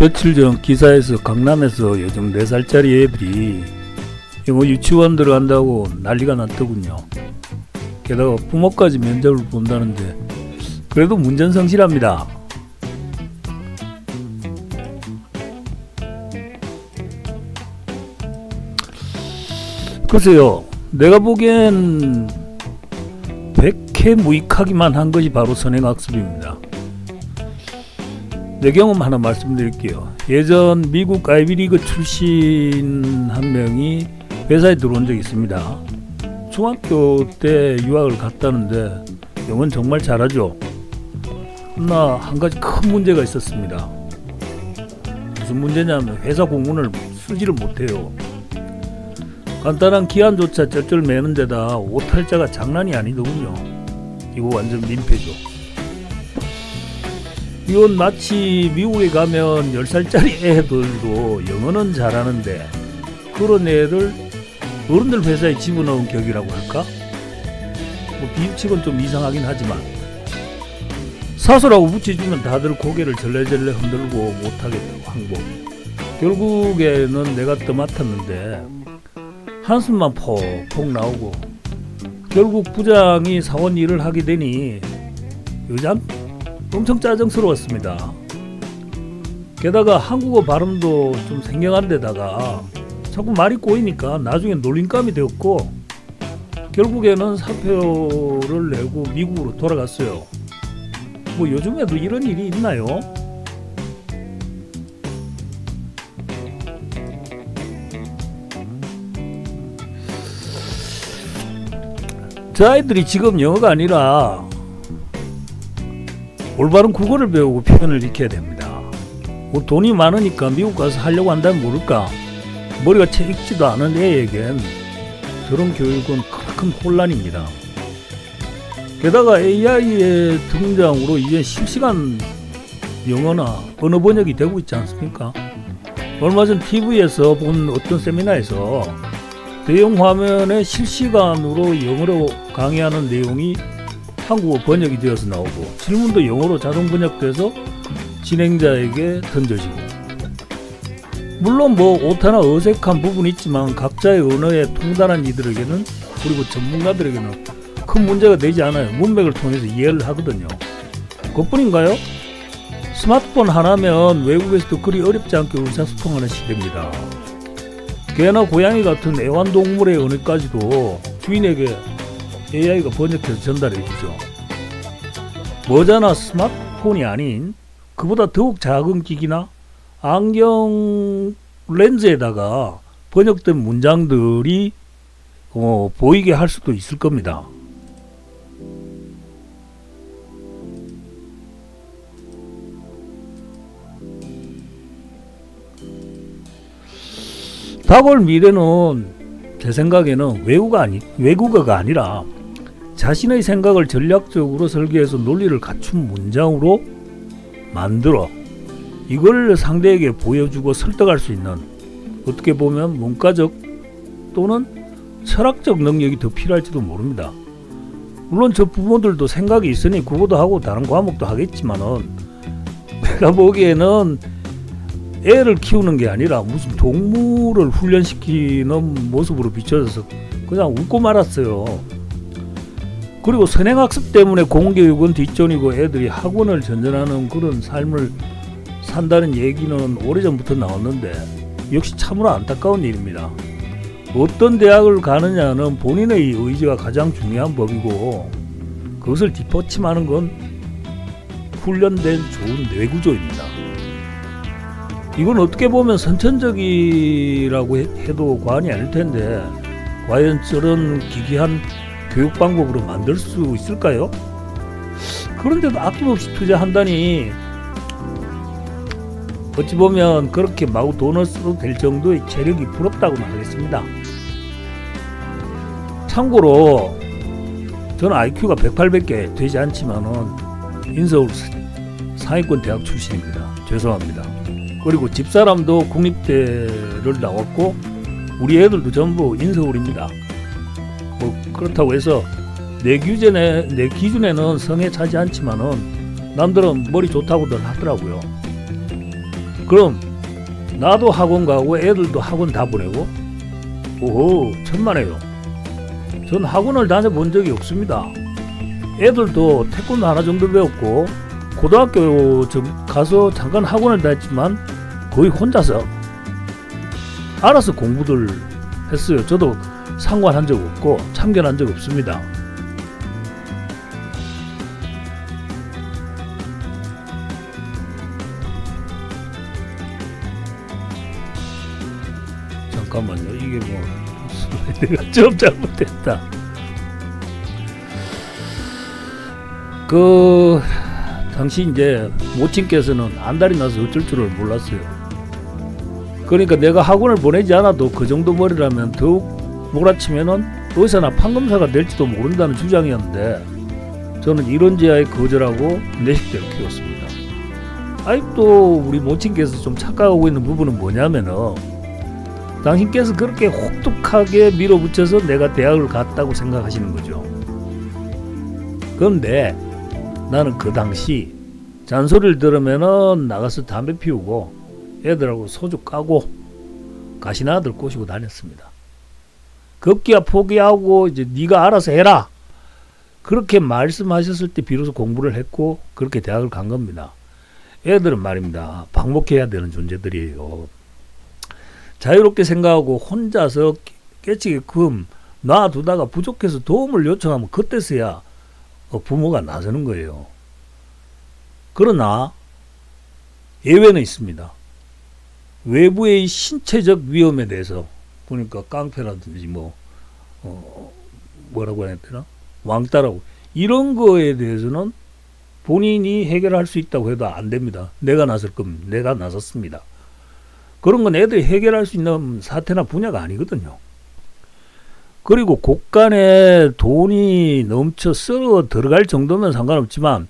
며칠 전 기사에서 강남에서 요즘 4살짜리 애들이 영어 유치원 들어간다고 난리가 났더군요. 게다가 부모까지 면접을 본다는데 그래도 문전성실합니다. 글쎄요, 내가 보기엔 백해무익하기만 한 것이 바로 선행학습입니다. 내 경험 하나 말씀드릴게요. 예전 미국 아이비리그 출신 한 명이 회사에 들어온 적이 있습니다. 중학교 때 유학을 갔다는데 영어는 정말 잘하죠. 그러나 한 가지 큰 문제가 있었습니다. 무슨 문제냐면 회사 공문을 쓰지를 못해요. 간단한 기한조차 쩔쩔 매는 데다 오탈자가 장난이 아니더군요. 이거 완전 민폐죠. 이건 마치 미국에 가면 10살짜리 애들도 영어는 잘하는데 그런 애를 어른들 회사에 집어넣은 격이라고 할까? 비유치곤 좀 이상하긴 하지만 사소라고 붙여주면 다들 고개를 절레절레 흔들고 못하겠다고 항복. 결국에는 내가 떠맡았는데 한숨만 폭폭 나오고 결국 부장이 사원 일을 하게 되니 요즘 엄청 짜증스러웠습니다. 게다가 한국어 발음도 좀 생경한 데다가 자꾸 말이 꼬이니까 나중에 놀림감이 되었고 결국에는 사표를 내고 미국으로 돌아갔어요. 뭐 요즘에도 이런 일이 있나요? 저 아이들이 지금 영어가 아니라 올바른 국어를 배우고 표현을 익혀야 됩니다. 뭐 돈이 많으니까 미국 가서 하려고 한다면 모를까? 머리가 채 익지도 않은 애에겐 저런 교육은 큰 혼란입니다. 게다가 AI의 등장으로 이제 실시간 영어나 언어 번역이 되고 있지 않습니까? 얼마 전 TV에서 본 어떤 세미나에서 대형 화면에 실시간으로 영어로 강의하는 내용이 한국어 번역이 되어서 나오고 질문도 영어로 자동 번역돼서 진행자에게 던져지고 물론 뭐 오타나 어색한 부분이 있지만 각자의 언어에 통달한 이들에게는 그리고 전문가들에게는 큰 문제가 되지 않아요. 문맥을 통해서 이해를 하거든요. 그뿐인가요? 스마트폰 하나면 외국에서도 그리 어렵지 않게 의사소통하는 시대입니다. 개나 고양이 같은 애완동물의 언어까지도 주인에게 AI가 번역해서 전달해주죠. 머자나 스마트폰이 아닌 그보다 더욱 작은 기기나 안경 렌즈에다가 번역된 문장들이 보이게 할 수도 있을 겁니다. 다가올 미래는 제 생각에는 외국어가 아니라 자신의 생각을 전략적으로 설계해서 논리를 갖춘 문장으로 만들어 이걸 상대에게 보여주고 설득할 수 있는 어떻게 보면 문과적 또는 철학적 능력이 더 필요할지도 모릅니다. 물론 저 부모들도 생각이 있으니 국어도 하고 다른 과목도 하겠지만은 내가 보기에는 애를 키우는 게 아니라 무슨 동물을 훈련시키는 모습으로 비춰져서 그냥 웃고 말았어요. 그리고 선행학습 때문에 공교육은 뒷전이고 애들이 학원을 전전하는 그런 삶을 산다는 얘기는 오래전부터 나왔는데 역시 참으로 안타까운 일입니다. 어떤 대학을 가느냐는 본인의 의지가 가장 중요한 법이고 그것을 뒷받침하는 건 훈련된 좋은 뇌구조입니다. 이건 어떻게 보면 선천적이라고 해도 과언이 아닐 텐데 과연 저런 기괴한 교육 방법으로 만들 수 있을까요? 그런데도 아낌없이 투자한다니 어찌 보면 그렇게 마구 돈을 써도 될 정도의 체력이 부럽다고는 하겠습니다. 참고로 저는 IQ가 108밖에 되지 않지만은 인서울 상위권 대학 출신입니다. 죄송합니다. 그리고 집사람도 국립대를 나왔고 우리 애들도 전부 인서울입니다. 뭐 그렇다고 해서 내 기준에는 성에 차지 않지만은 남들은 머리 좋다고들 하더라고요. 그럼 나도 학원 가고 애들도 학원 다 보내고? 오호, 천만에요. 전 학원을 다녀본 적이 없습니다. 애들도 태권도 하나 정도 배웠고 고등학교 가서 잠깐 학원을 다녔지만 거의 혼자서 알아서 공부들 했어요. 저도 상관한 적 없고 참견한 적 없습니다. 잠깐만요. 이게 뭐 내가 좀 잘못했다. 당시 이제 모친께서는 안달이 나서 어쩔 줄을 몰랐어요. 그러니까 내가 학원을 보내지 않아도 그 정도 머리라면 더욱 몰아치면은 의사나 판검사가 될지도 모른다는 주장이었는데 저는 이런 제안에 거절하고 내식대로 키웠습니다. 아직도 우리 모친께서 좀 착각하고 있는 부분은 뭐냐면은 당신께서 그렇게 혹독하게 밀어붙여서 내가 대학을 갔다고 생각하시는 거죠. 그런데 나는 그 당시 잔소리를 들으면은 나가서 담배 피우고 애들하고 소주 까고 가시나 아들 꼬시고 다녔습니다. 급기야 포기하고 이제 네가 알아서 해라 그렇게 말씀하셨을 때 비로소 공부를 했고 그렇게 대학을 간 겁니다. 애들은 말입니다. 방목해야 되는 존재들이에요. 자유롭게 생각하고 혼자서 깨치게끔 놔두다가 부족해서 도움을 요청하면 그때서야 부모가 나서는 거예요. 그러나 예외는 있습니다. 외부의 신체적 위험에 대해서 보니까 깡패라든지 뭐라고 해야 되나 왕따라고 이런 거에 대해서는 본인이 해결할 수 있다고 해도 안 됩니다. 내가 나설 겁니다. 내가 나섰습니다. 그런 건 애들이 해결할 수 있는 사태나 분야가 아니거든요. 그리고 곳간에 돈이 넘쳐 썰어 들어갈 정도면 상관없지만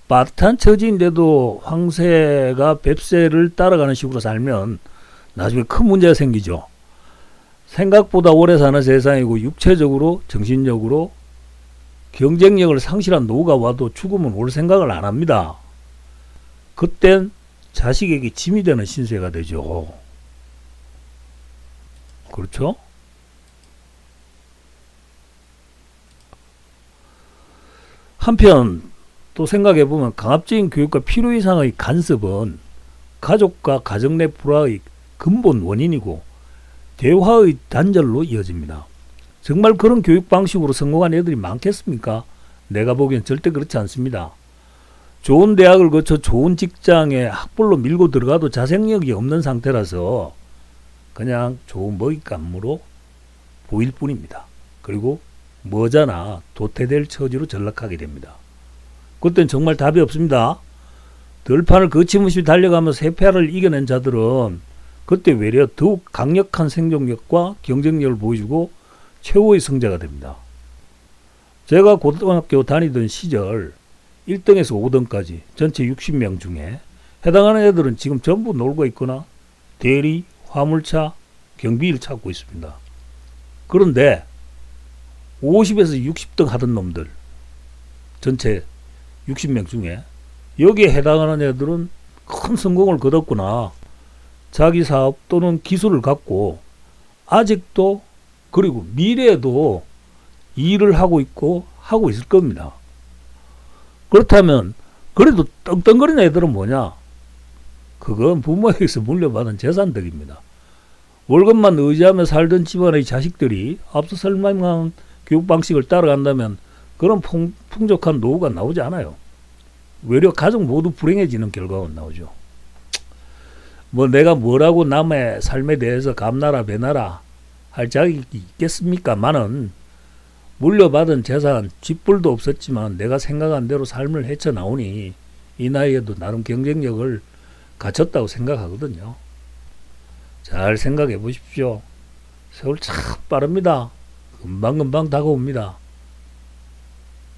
빠듯한 처지인데도 황새가 뱁새를 따라가는 식으로 살면 나중에 큰 문제가 생기죠. 생각보다 오래 사는 세상이고 육체적으로 정신적으로 경쟁력을 상실한 노후가 와도 죽으면 올 생각을 안 합니다. 그땐 자식에게 짐이 되는 신세가 되죠. 그렇죠? 한편 또 생각해보면 강압적인 교육과 필요 이상의 간섭은 가족과 가정 내 불화의 근본 원인이고 대화의 단절로 이어집니다. 정말 그런 교육 방식으로 성공한 애들이 많겠습니까? 내가 보기엔 절대 그렇지 않습니다. 좋은 대학을 거쳐 좋은 직장에 학벌로 밀고 들어가도 자생력이 없는 상태라서 그냥 좋은 먹잇감으로 보일 뿐입니다. 그리고 머지나 도태될 처지로 전락하게 됩니다. 그땐 정말 답이 없습니다. 들판을 거침없이 달려가며 세패를 이겨낸 자들은 그때 외려 더욱 강력한 생존력과 경쟁력을 보여주고 최후의 승자가 됩니다. 제가 고등학교 다니던 시절 1등에서 5등까지 전체 60명 중에 해당하는 애들은 지금 전부 놀고 있거나 대리, 화물차, 경비를 찾고 있습니다. 그런데 50에서 60등 하던 놈들 전체 60명 중에 여기에 해당하는 애들은 큰 성공을 거뒀구나. 자기 사업 또는 기술을 갖고 아직도 그리고 미래에도 일을 하고 있고 하고 있을 겁니다. 그렇다면 그래도 떵떵거리는 애들은 뭐냐? 그건 부모에게서 물려받은 재산덕입니다. 월급만 의지하며 살던 집안의 자식들이 앞서 설명한 교육 방식을 따라간다면 그런 풍족한 노후가 나오지 않아요. 외려 가족 모두 불행해지는 결과가 나오죠. 뭐 내가 뭐라고 남의 삶에 대해서 감나라 배나라 할 자격이 있겠습니까마는 물려받은 재산 쥐뿔도 없었지만 내가 생각한 대로 삶을 헤쳐나오니 이 나이에도 나름 경쟁력을 갖췄다고 생각하거든요. 잘 생각해 보십시오. 세월 참 빠릅니다. 금방금방 다가옵니다.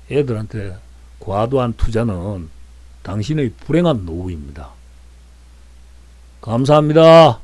애들한테 과도한 투자는 당신의 불행한 노후입니다. 감사합니다.